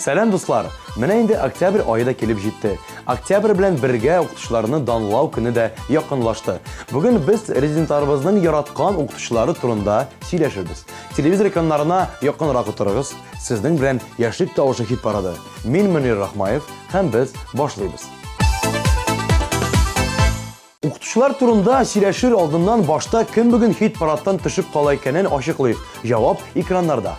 Сәлам дуслар, менә инде октябрь айы да килеп җитте. Октябрь белән бергә укытучыларны данлау көне дә якынлашты. Бүген без резидентларыбызның яраткан укытучылары турында сөйләшербез. Телевизор экраннарына якынрак утырыгыз. Сезнең белән яшьлек тавышы хит парады. Мин Мөнир Рахмаев һәм без башлыйбыз. Укытучылар турында сөйләшер алдыннан башта кем бүген хит парадтан төшеп кала икәнен ачыклыйк. Җавап экраннарда.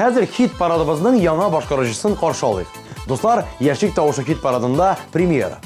Хәзер хит парадыбызның яңа башкаручысын каршы алыйк. Дуслар, яшьлек тавышы хит парадында премьера.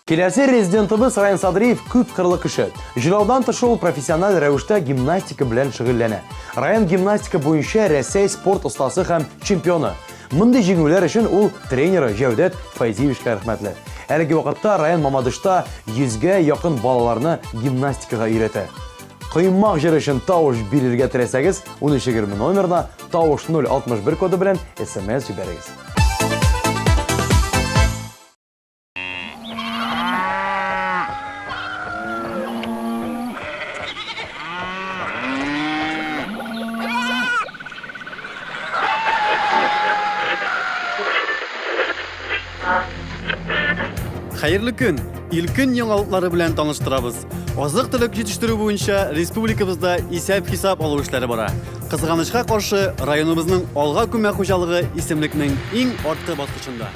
Киләсе резидентыбыз Раян Садриев күп кырлы кеше. Җырлаудан тыш ул профессиональ рәвештә гимнастика белән шөгыльләнә. Раян гимнастика буенча Рәсәй спорт остасы һәм чемпионы. Мондый җиңүләр өчен ул тренеры Җәүдәт Файзиевичка рәхмәтле. Әлеге вакытта Раян Мамадышта 100-гә якын балаларны гимнастикага өйрәтә. Кыйммак җыр өчен тавыш бирергә теләсәгез, 1320 номерына тавыш 061 коды белән SMS җибәрегез. Xayrlı gün. İlkin яңалыклары белән таныштырабыз. Азык-төлек җитештерү буенча республикабызда исәп-хисап алу эшләре бара. Кызганычка каршы, районыбызның Алга күмәк хуҗалыгы исемлекнең иң арткы баскычында.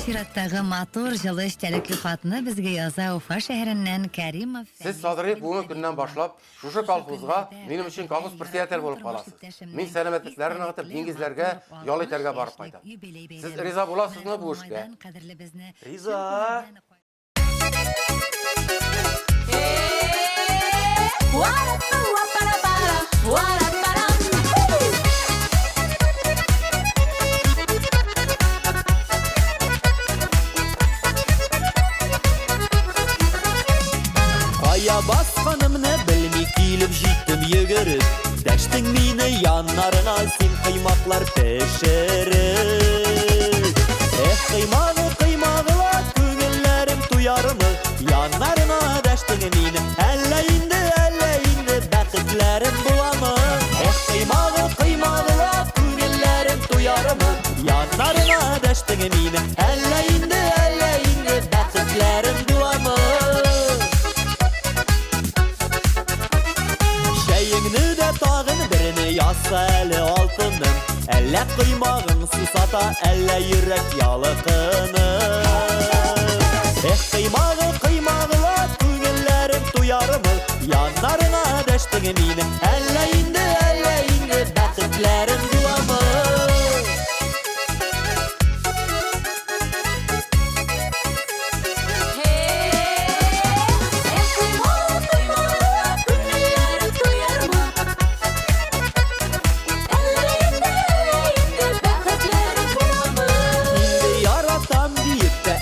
Чираттагы матур жылы эчтәлекле хатны безгә яза Уфа шәһәреннән Кәримов. Сез Садриев бүгенге көннән башлап шушы колхозга минем өчен колхоз председатель булып каласыз. Мин сәламәтлекләрен аңлатып диңгезләргә, ял итәргә барып кайтам. Сез риза буласызмы бу эшкә? Риза. Кая басқанымны білмей киліп життім йөгеріп. Дәштің мені яннарына сен қаймақлар пешіріп. Қаймағы қаймағыла көңілләрім туярымы, яннарына дәштің мені әлі инді бәқітләрім буламы. Қаймағы қаймағыла көңілләрім туярымы, яннарына дәштің мені әлі инді бәқітләрім буламы. Шәйіңні дә тағын біріні яса әлі алтыным, әлі қимағың сусата, әлі йөрәк ялықыным. Қимағыла күңілләрім туярымы, яннарына дәштің мені әлі инді бәқітләрім буламы.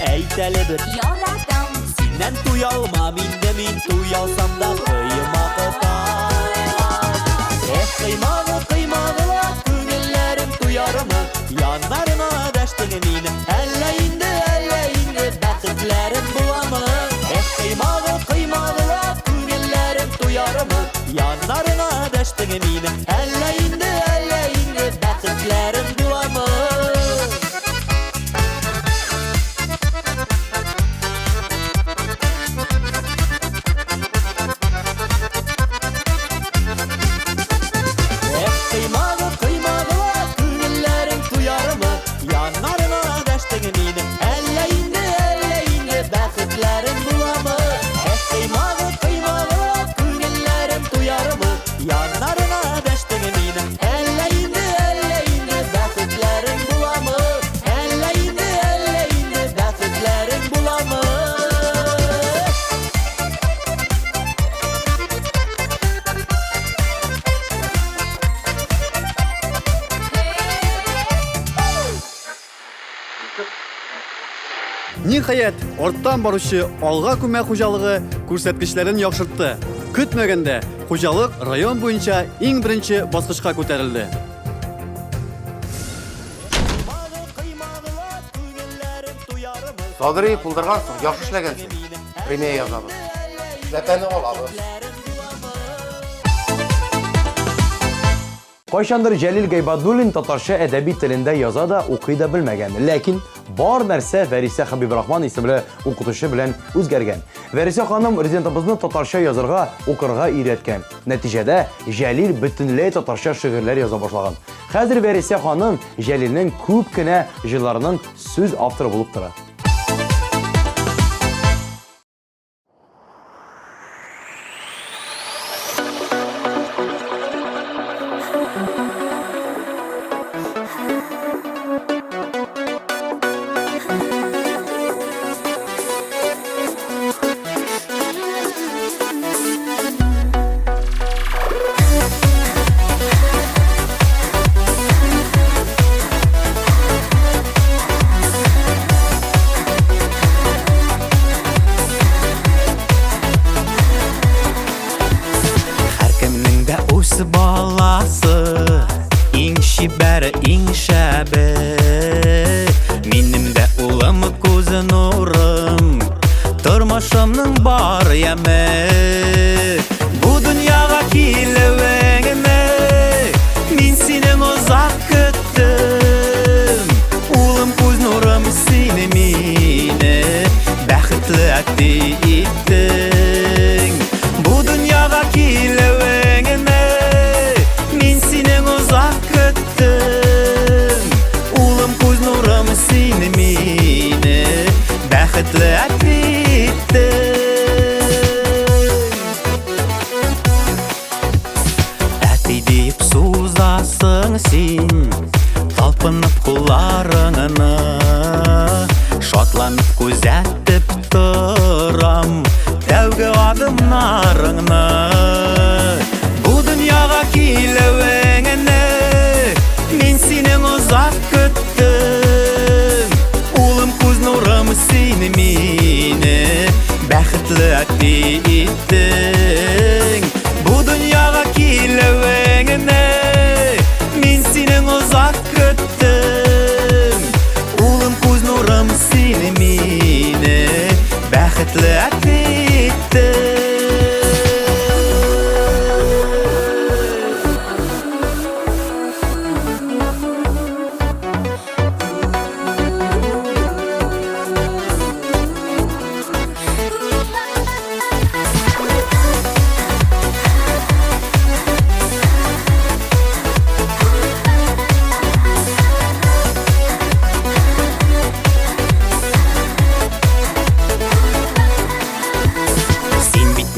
Әйтәлі бір Яратам. Синнән туялмам инде мин, туялсам да қоймақытам. Қимағыла күңілләрім туярымы, яннарына дәштің мені әлі инді бәқітләрім буламы. Қимағыла күңілләрім туярымы, яннарына дәштің мені әлі инді бәқітләрім буламы. Ниһаять, арттан баручы Алга күмәк хуҗалыгы күрсәткечләрен яхшыртты. Көтмәгәндә, хуҗалык район буенча иң беренче баскычка күтәрелде. Садриев булдыргансың, яхшы эшләгәнсең. Премия язабыз. Ләпәне алабыз. Кайчандыр Җәлил Гайбадуллин татарча әдәби телендә яза да, укый да белмәгән. Ләкин бар нәрсә Вәриса Хәбибрахман исемле укытучы белән үзгәргән. Вәриса ханым резидентыбызны татарча язарга, укырга өйрәткән. Нәтиҗәдә Җәлил бөтенләй татарча шигырьләр яза башлаган. Хәзер Вәриса ханым Җәлилнең күп кенә җырларының сүз авторы булып тора. бәхетле әти deyip сузасың сен талпынып құларыңыны шотланып көзәтіп тұрам тәуге адымнарыңны бұл дүнияға келуіңіні мен сенің ұзақ күттім улым көз нұрым сені мені бәхетлі еттің бұл дүнияға келуіңіні мен сенің ұзақ күттім улым көз нұрым сені мені бәхетлі еттің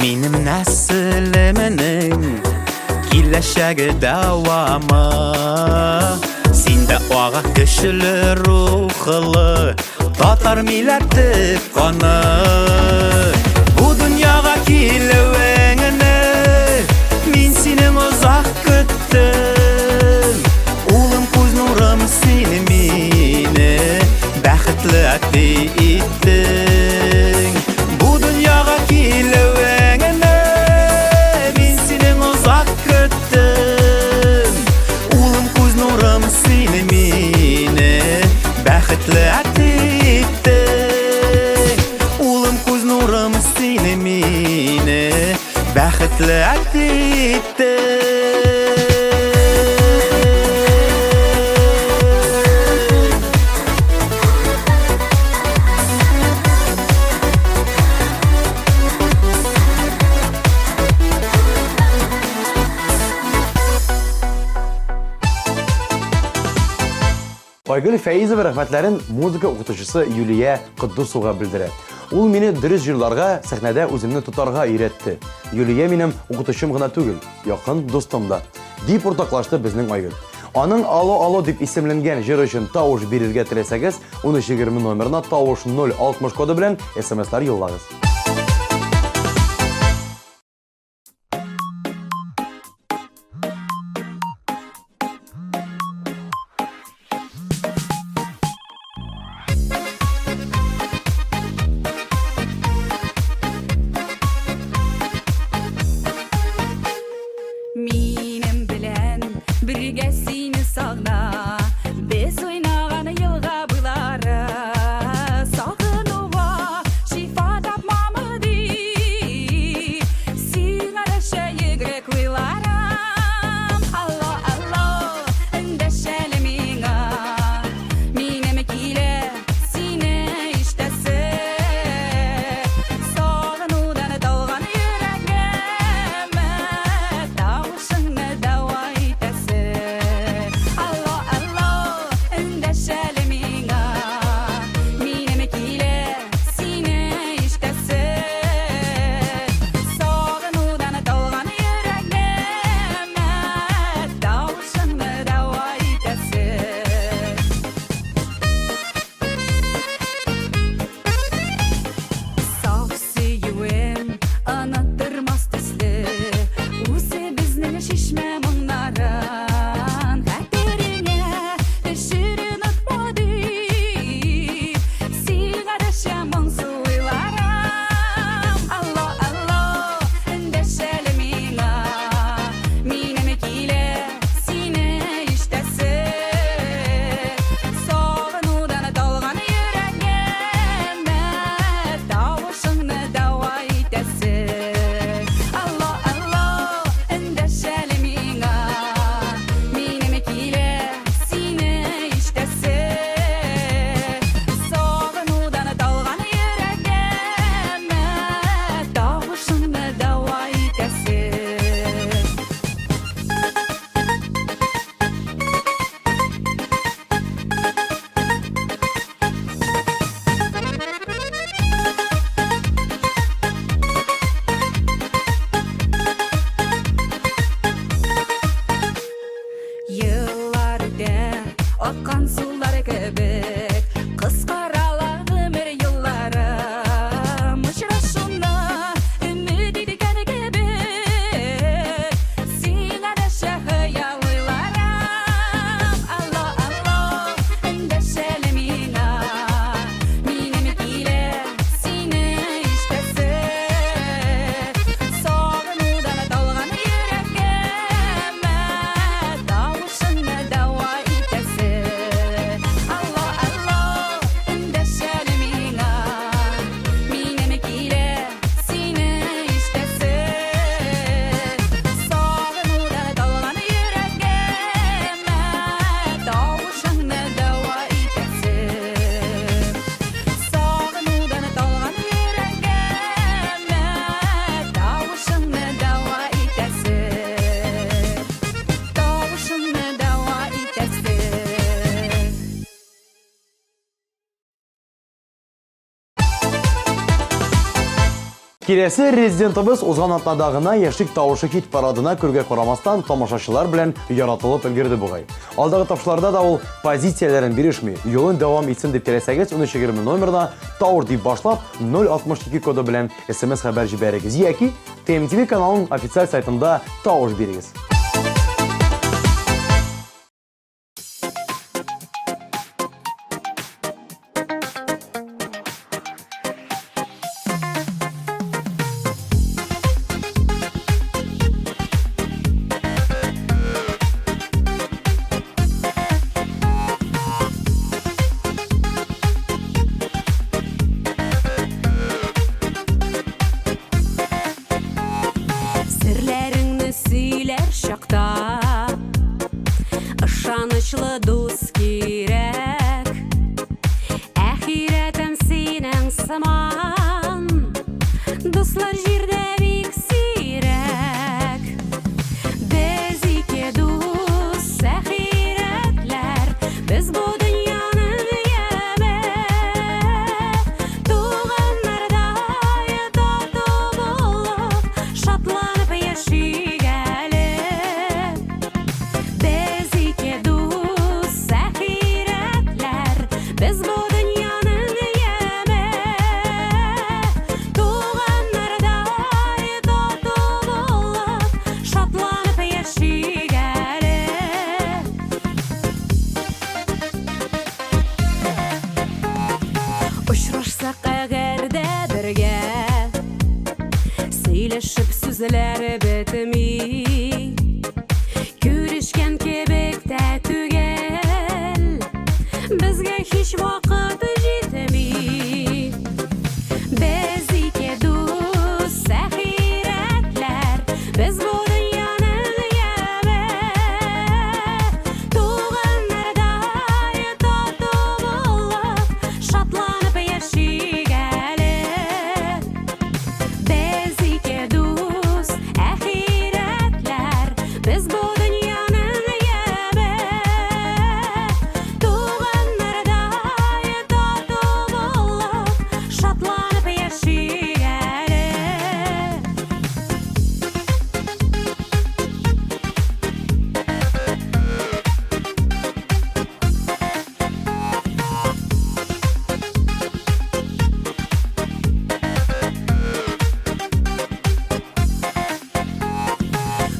Минем нәсілімінің келешегі дауамы Сенде оға кішілі рухылы татар милләті қаны Бұл дүнияға келуіңіні мен сенің ұзақ күттім Улым көз нұрым сені мені бәхетлі еттің Бұл дүнияға келуіңіні мен сенің ұзақ күттім Улым көз нұрым сені мені бәхетлі еттің Улым көз нұрым сені мені бәхетлі еттің Айгөл Фәйізова рәхмәтләрен музыка укытучысы Юлия Кыддусова белдерә. Ул мине дөрес җырларга, сәхнәдә үземне тотарга өйрәтте. Юлия минем укытучым гына түгел, якын достым да. Дип уртаклашты безнең Айгөл. Аның «Алло-алло» дип исемләнгән җыр өчен тавыш бирергә теләсәгез, 1320 номерына тавыш 060 коды белән SMS-лар юллагыз. Минем белән бергә сине сагына без уйнаган елга буйлары сагынуга шифа тапма Келесі резидентыбыз узган атнадагына яшьлек тавышы хит парадына күргә карамастан тамашачылар белән яратылып өлгерде бугай. Алдагы тапшыларда да ул позицияләрен бирешми, юлын дәвам итсен дип теләсәгез, 1320 номерда Таур дип башлап 062 коды белән SMS хәбәр җибәрегез яки TMTV каналының официаль сайтында тавыш бирегез. Серләреңне сөйләр чакта ышанычлы дус кирәк. Әхирәтем синең сыман дуслар җирдә бик сирәк. Без ике дус әхирәтләр, без бу дөньяның яме. Туганнарда тату булып, шатланып яшик әле. Без ике дус әхирәтләр, без бу дөньяның яме. Туганнарда тату булып, шатланып яшик әле. Очрашсак әгәр дә бергә, сөйләшеп сүзләр бетми, күрешкән кебек тә түгел, безгә һич вакыт җитми. Без ике дус әхирәтләр, без бу дөньяның яме. Туганнарда тату булып, шатланып яшик әле. Без ике дус әхирәтләр, без бу дөньяның яме. Туганнарда тату булып, шатланып яшик әле.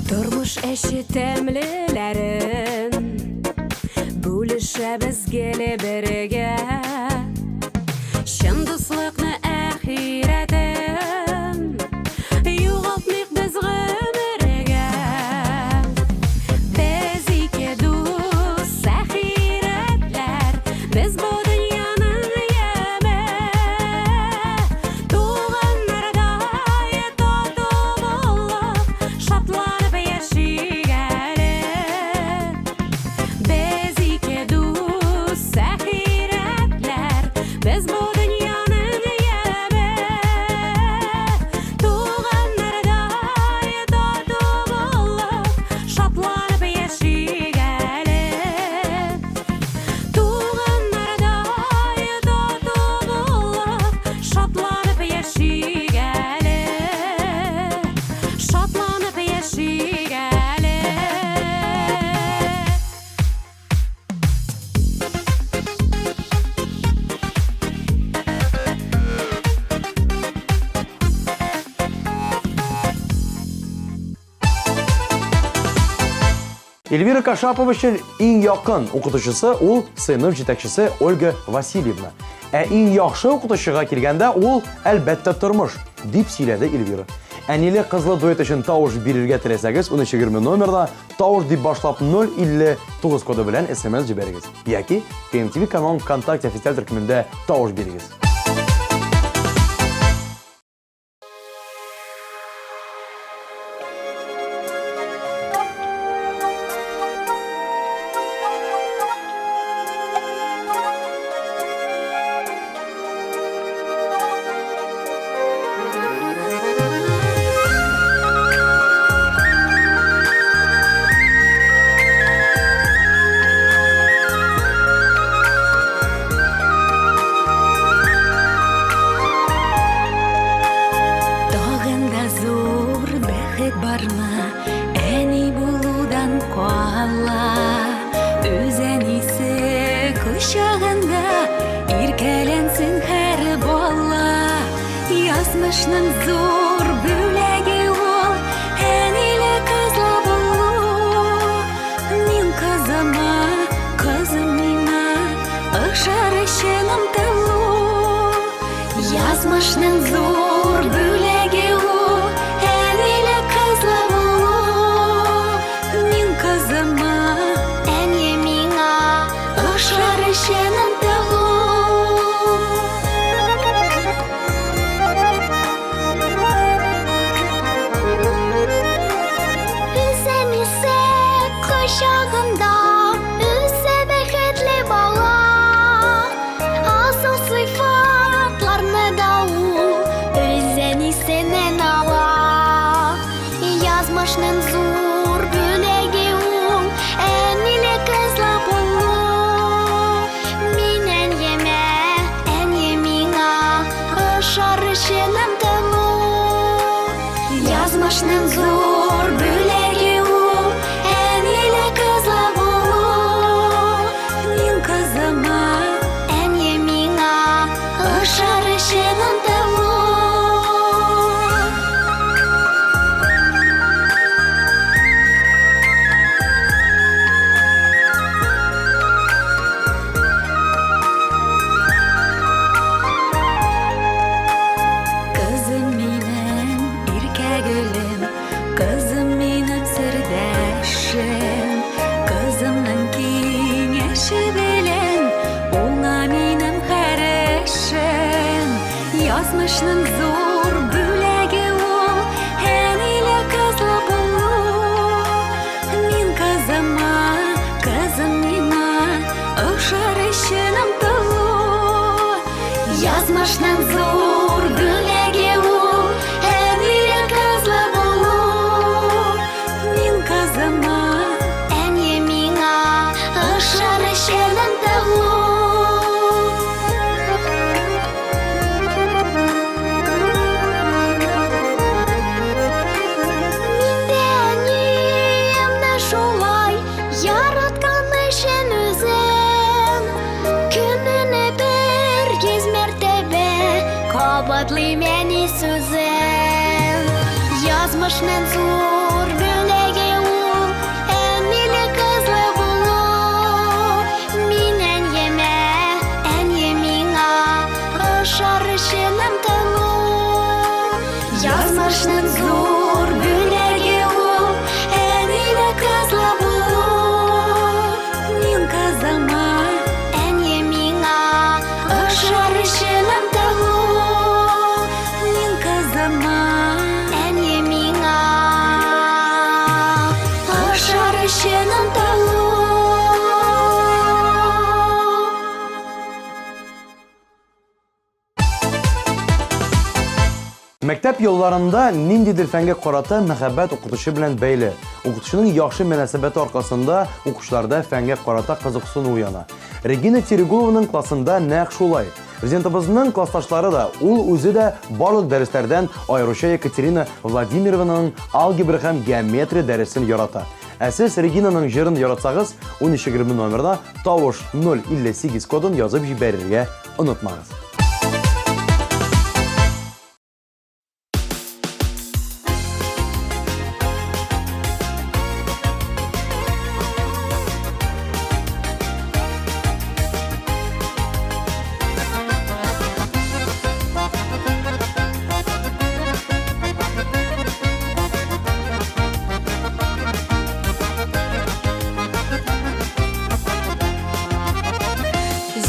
Тормыш эше тәмлеләрен бүлешәбез геле бергә. Чын дуслыкны әхирәтен югалтмыйк без гомергә. Без ике дус әхирәтләр, без бу дөньяның яме. Туганнарда тату булып, шатланып яшик әле. Без ике дус әхирәтләр, без бу дөньяның яме. Туганнарда тату булып, шатланып яшик әле. Туганнарда тату булып, шатланып яшик әле. Шатланып яшик әле. Эльвира Кашапова өчен иң якын укытучысы ул сыйныф җитәкчесе Ольга Васильевна. Ә иң яхшы укытучыга килгәндә ул әлбәттә тормыш, дип сөйләде Эльвира. Әниле кызлы дуэт өчен тавыш бирергә теләсәгез, 1320 номерда тавыш дип башлап 059 коды белән SMS җибәрегез. Яки TMTV каналының ВКонтакте официаль төркемендә тавыш бирегез. чагында иркәләнсен һәр бала. Язмышның зур бүләге ул, әниле кызлы булу. Мин кызыма, кызым миңа, ышар өчен омтылу. Язмышның зур бүләге ул, әниле кызлы булу. Мин кызыма, әние миңа, ышар өчен омтылу. Кочагында үсә бәхетле бала, асыл сыйфатларны да ул үзен исеннән ала. Язмышның зур бүләге ул, әниле кызлы булу. Мин әниемә, әние миңа, ышар өчен омтылу. Язмышның зур бүләге ул, әниле кызлы булу. Мин кызыма, әние миңа, ышар өчен омтылу. Кызым минем, иркәгелем, кызым минем сердәшем. Кызымның киңәше белән уңа минем хәрешем. Язмышның зур бүләге ул, әниле кызлы булу. Мин кызыма, кызым миңа, ышар өчен омтылу. Язмышның зур бүләге ул, әниле кызлы булу. Мин кызыма, әние миңа, ышар өчен омтылу. Миндә әниемне шулай яраткан өчен үзен. Көненә бер йөз мәртәбә кабатлыйм әни сүзен. Язмышның зур бүләге ул, әниле кызлы булу. Мин әниемә, әние миңа, ышар өчен омтылу. Язмышның зур бүләге ул, әниле кызлы булу. Мин кызыма, әние миңа, ышар өчен омтылу. Мин кызыма, әние миңа, ышар өчен омтылу. Мәктәп елларында ниндидер фәнгә карата мәхәббәт укытучы белән бәйле. Укытучының яхшы мөнәсәбәте аркасында укучыларда фәнгә карата кызыксыну уяна. Регина Терегулованың классында нәкъ шулай. Президентыбызның классташлары да, ул үзе дә барлык дәресләрдән аеруча Екатерина Владимированың алгебра һәм геометрия дәресен ярата. Ә сез Регинаның җырын яратсагыз, 1320 номерына тавыш 058 кодын язып җибәрергә онытмагыз.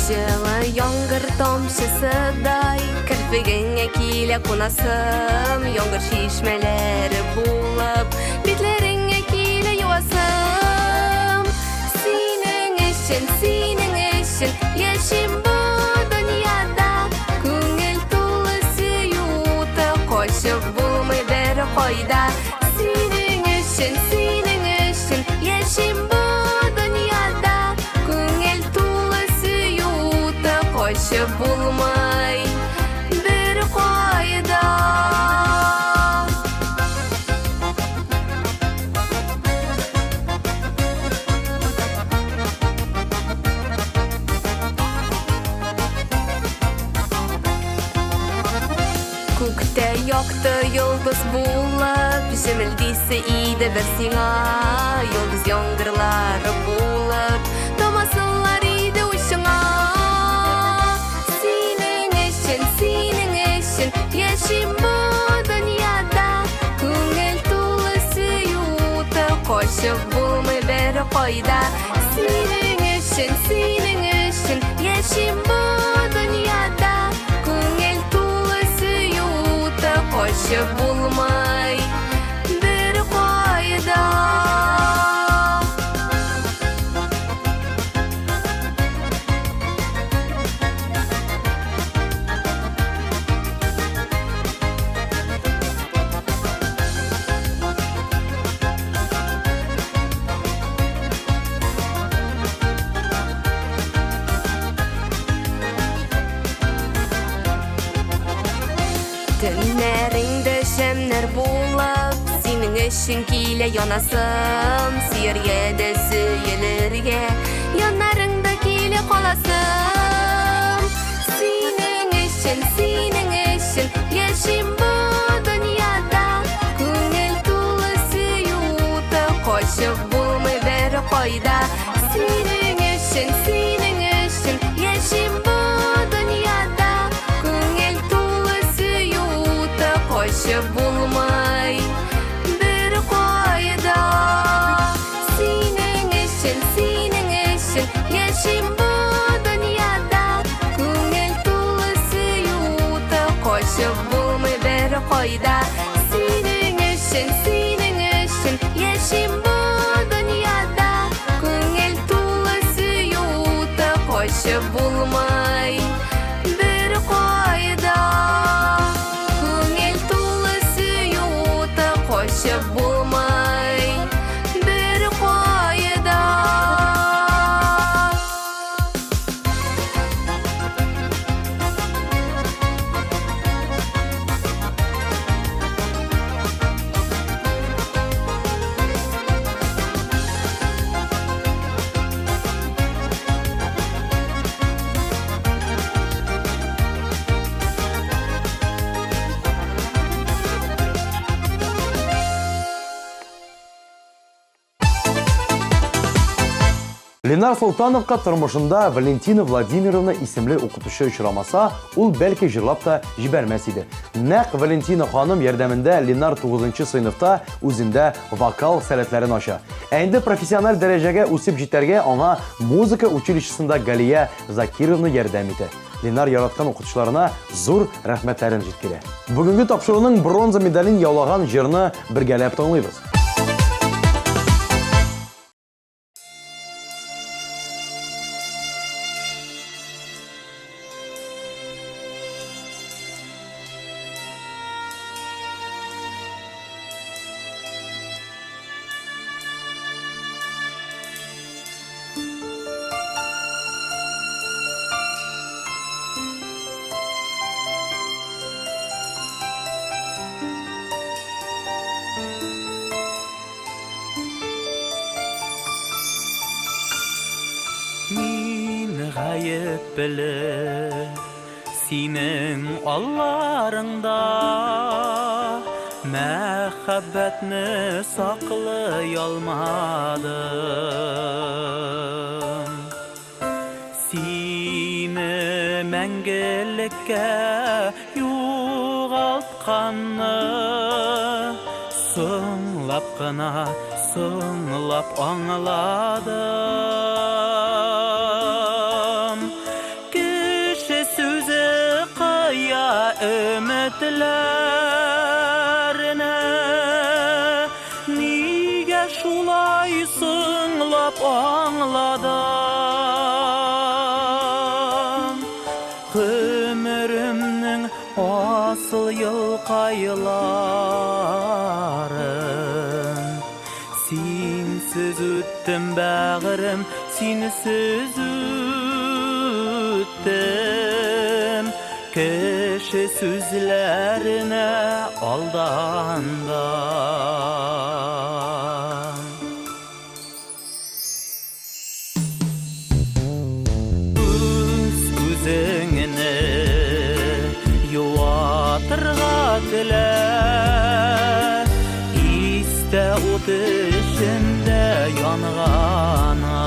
Жылы яңгыр тамчысыдай кірпігіңе килә кунасым, яңгыр шишмәләре булып битләреңә килә юасым. Синең өчен яшим бу дөньяда, күңел тулы сөюте качып булмый бер кайда. Синең өчен яшим бу дөньяда, күңел тулы сөюте качып булмый бер кайда. yoktu yıldız bulup Jimildiyse iyide bir sina Yıldız yangırları bulup Tomasıllar iyide uşuna Senin eşin Yaşayım bu dünyada Көңіл толы süyutu Koşup bulmay beri koyda Senin için Yaşayım bu dünyada Көңіл толы süyutu Koşup bulmay beri koyda Tünleringde şemler bulup Senin için kile yanasım Siyerge de süyelirge Yanlarında kile kolasım Senin için Yaşayım bu dünyada Көңіл толы süyutu Koşup bulmay beri koyda Senin için Yaşayım bu dünyada Көңіл толы süyutu Koşup bulmay beri koyda Senin için Yaşayım bu dünyada Көңіл толы süyutu Koşup bulmay beri koyda Senin için Yaşayım bu dünyada Көңіл толы süyutu Koşup bulmay beri koyda Көңіл толы süyutu Koşup bulmay beri koyda Ленар Солтановка тормышында Валентина Владимировна исемле укытучы очрамаса, ул бәлки җырлап та җибәрмәс иде. Нәкъ Валентина ханым ярдәмендә Ленар 9нчы сыйныфта үзендә вокал сәләтләрен ача. Ә инде профессиональ дәрәҗәгә үсеп җитәргә аңа музыка училищесында Галия Закировна ярдәм итә. Ленар яраткан укытучыларына зур рәхмәтләрен җиткерә. Бүгенге тапшыруның бронза медален яулаган җырны бергәләп тыңлыйбыз. Мин гаеп белеп Синең алларыңда Мәхәббәтне саклый алмадым Сине мәңгелеккә югалтканны Соңлап кына соңлап аңладым Кеше сүзе кыя өметләренә Нигә шулай соңлап аңладым Гомеремнең асыл елкайларын Синсез үттем бәгырем, синсез үттем Кеше сүзләренә алдандым Үз үзеңне юатырга diler İste ot içinde yanğana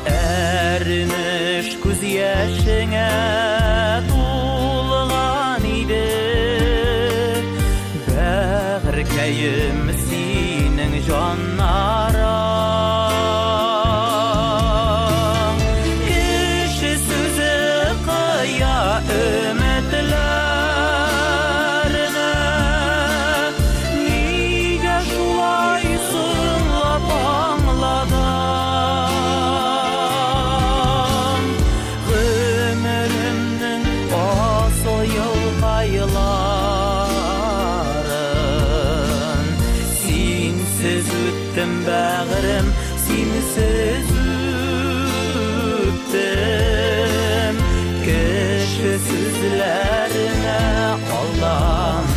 Eriniş göz yaşına tulğan idi Bägirkeyim senin janlara Kişi sözü kıya ümitlerine Niye şulay sığınlap anladım Ömrümnün asıl yıl kayıların Sensiz öttüm bäğirim, sensiz öttüm Kişi sözlerine aldandım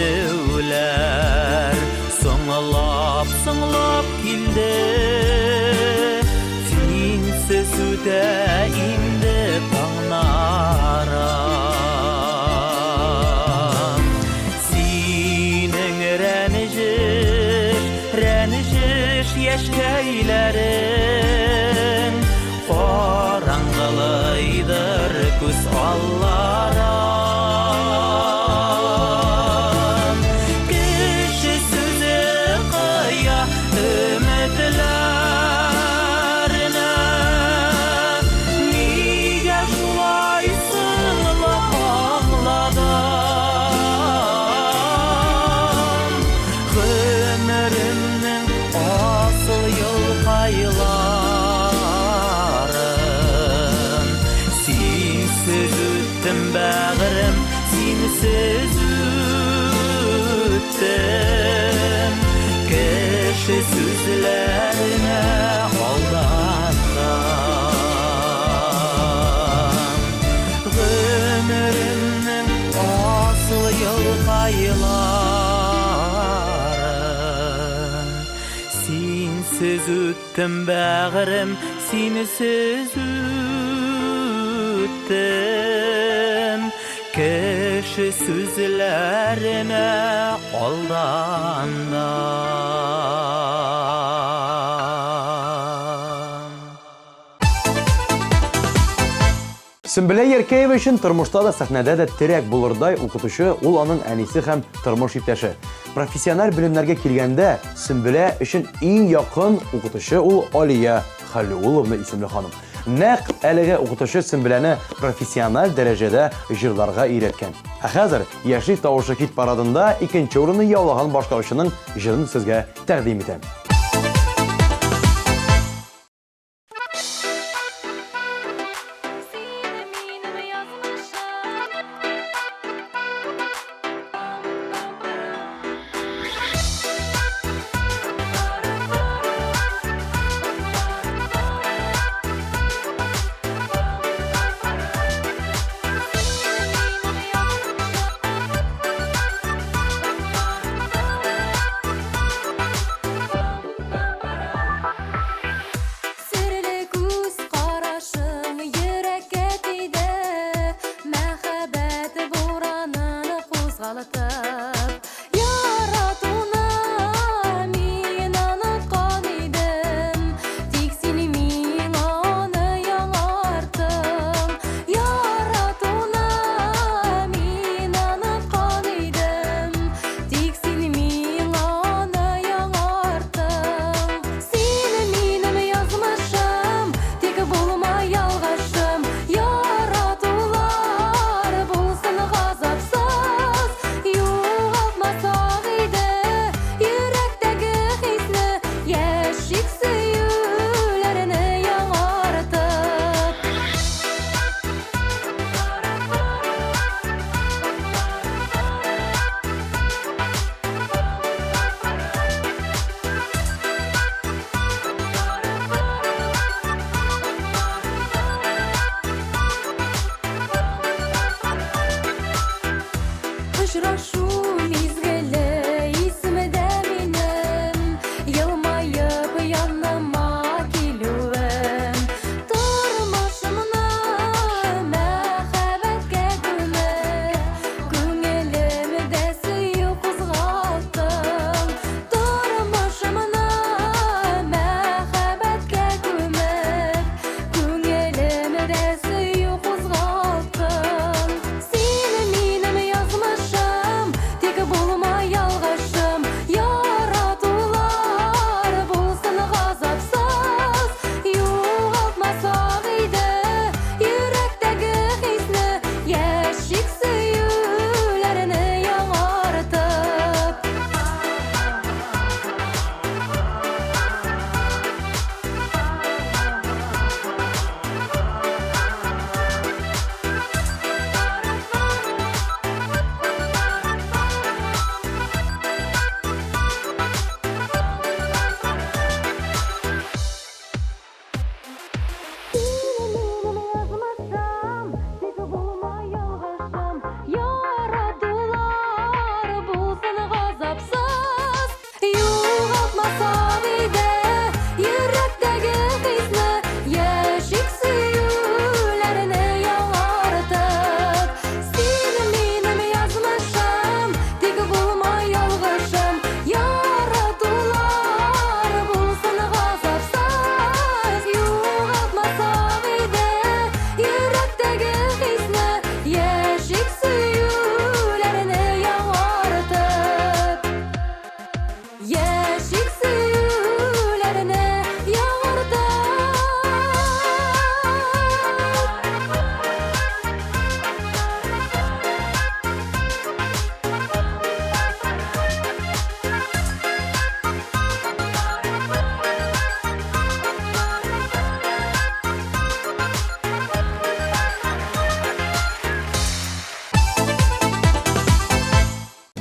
Kenevler sığınlap kildi Sensiz öte indi bağnara Senin rənişiş yeşkeylerin Qarangılıйдыр göz allara Kişi sözü kıya ümitlerine Niye şulay sığınlap ağladım Ömrümnün asıl yıl kayıların Sensiz öttüm bäğirim, sensiz öttüm Kişi sözlerine aldandım Ömrümnün asıl yıl kayıların Sensiz öttüm bäğirim, sensiz öttüm Kişi sözlerine aldandım Sümbüle Еркеева için tırmışta da sahnede de terek bulurday okutuşu, ol anın enisi hem tırmış iptaşı. Profesyonel bilimlerge kilgende Sümbüle için en yakın okutuşu ol Aliya Xaliulovna isimli hanım. Naq әлеге okutuşu Sümbüleni profesyonel derecede jırlarga iretken. Hazır Yaşlı Tavuşu hit paradında ikinci orunu yavlagan başqarışının jırını sizge təqdim etem. Uçraşu mizgili ismide benim Yılmayıp yanıma kilüvem Durmuşumunu mehabetke gömüp Güngelimde suyu kuzgalttım Durmuşumunu mehabetke gömüp Güngelimde suyu kuzgalttım Seni minim yazmışım Tek bulma yalgaçım Yaradılar bulsun gazapsız Yoğaltmasak idi Yürekteki hisni Yeşik süyülerini yaڭartıp yazmışım Tek bulma yalgaçım Yaradılar bulsun gazapsız Yoğaltmasak idi Yürekteki hisni Yeşik süyülerini yaڭartıp Seni minim yazmışım Tek bulma yalgaçım Yaradılar bulsun gazapsız Yoğaltmasak idi Yürekteki hisni Yeşik süyülerini yaڭartıp Yeşik süyülerini yaڭartıp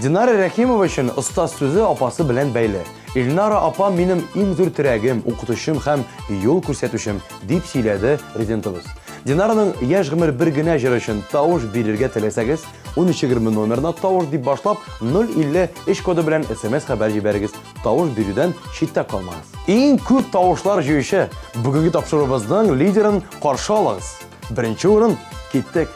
Dinara Rahimova için usta sözü apası bilen beyli. İlnara apa benim en zor tiragim, okutuşum hem yol ko'rsatishim deb siyledi rezidentimiz. Dinara'nın yaş gımır bir güne jirişin tavuş bilirge telesegiz, 1320 numarına tavuş deb başlap 050 iş kodu bilen SMS haber jiberigiz. Tavuş birüden şitte kalmaz. En köp tavuşlar jiyişi bugünkü tapşırığımızın liderin qarşı alığız. Birinci orun kettik.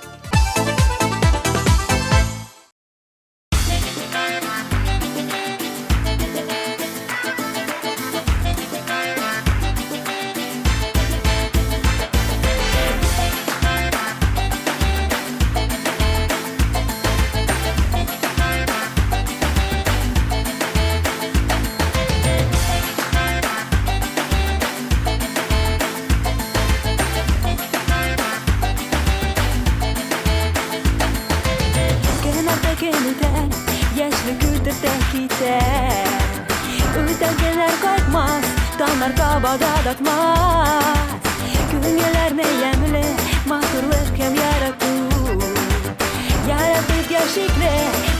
Yaşlı kütürte gider Ötegeler kalkmaz Damlar kabada datmaz Güngeler ne yemli Maturluk hem yaratı Yaratıp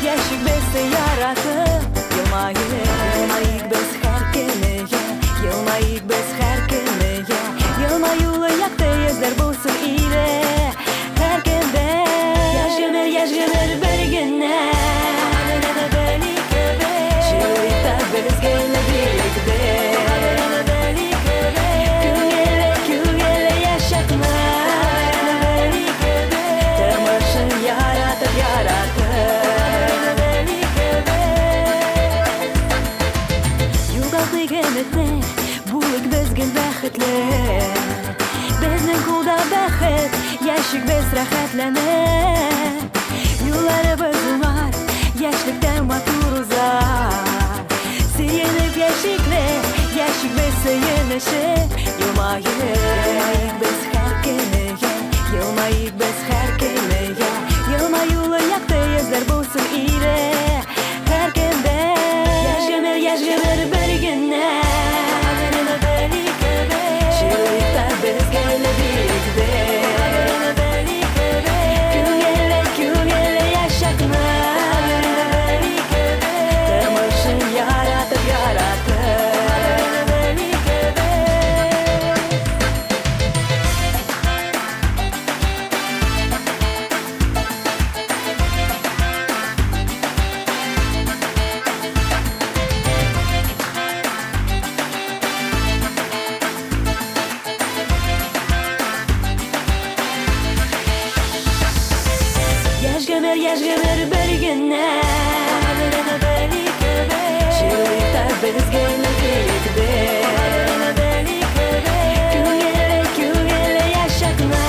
yaşık besi yaratıp Yılmayık biz her günüge Yılmayık biz her günüge Yılmayılı yakta yüzler bulsun ile Her günde Yaş gömür bir güne Булык безген бәхетле Безнең кулда бәхет Яшик без рәхәтләнә Юлларыбыз уңар Яшьлектән матур узар Сөенеп яшикле Яшик без сөенешеп Елмаек без һәр көнегә Елмаек без һәр көнегә Елмаюлы якты йөзләр булсын ире Һәр көндә Яш гомер бер генә Bizge bir günne Şiirlikler bizge nefiyekde Küngele yaşakna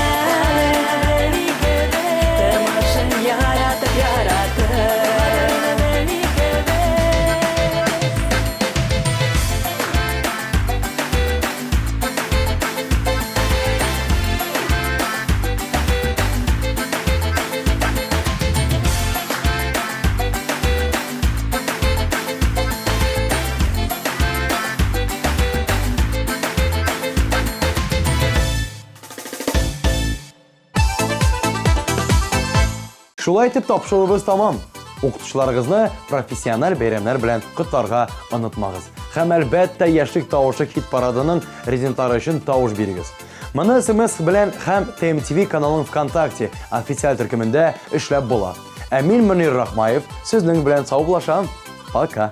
Temaşın yaratıp Шулай итеп тапшыруыбыз тамам. Укытучыларыгызны профессиональ бәйрәмнәр белән котларга онытмагыз. Һәм әлбәттә яшьлек тавышы хит парадының резидентлары өчен тавыш бирегез. Моны SMS белән һәм TMTV каналының ВКонтакте официаль төркемендә эшләп була. Ә мин Мөнир Рахмаев сезнең белән саулашам. Пока.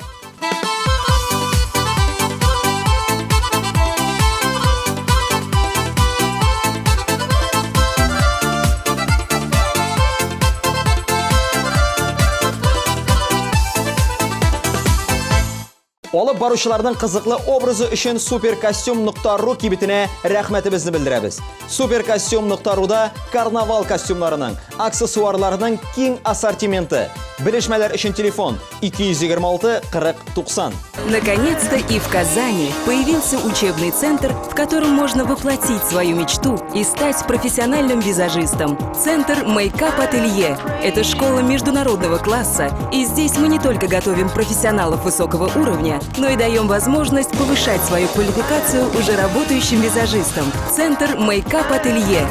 Алып баручыларның кызыклы образы өчен supercostume.ru кибетенә рәхмәтебезне белдерәбез. Supercostume.ru'да карнавал костюмнарының, аксессуарларының киң ассортименты. Белешмәләр өчен телефон 226 40 90. Наконец-то и в Казани появился учебный центр, в котором можно воплотить свою мечту и стать профессиональным визажистом. Центр Мейкап-ателье. Это школа международного класса, и здесь мы не только готовим профессионалов высокого уровня, но и даем возможность повышать свою квалификацию уже работающим визажистам. Центр Мейкап-ателье.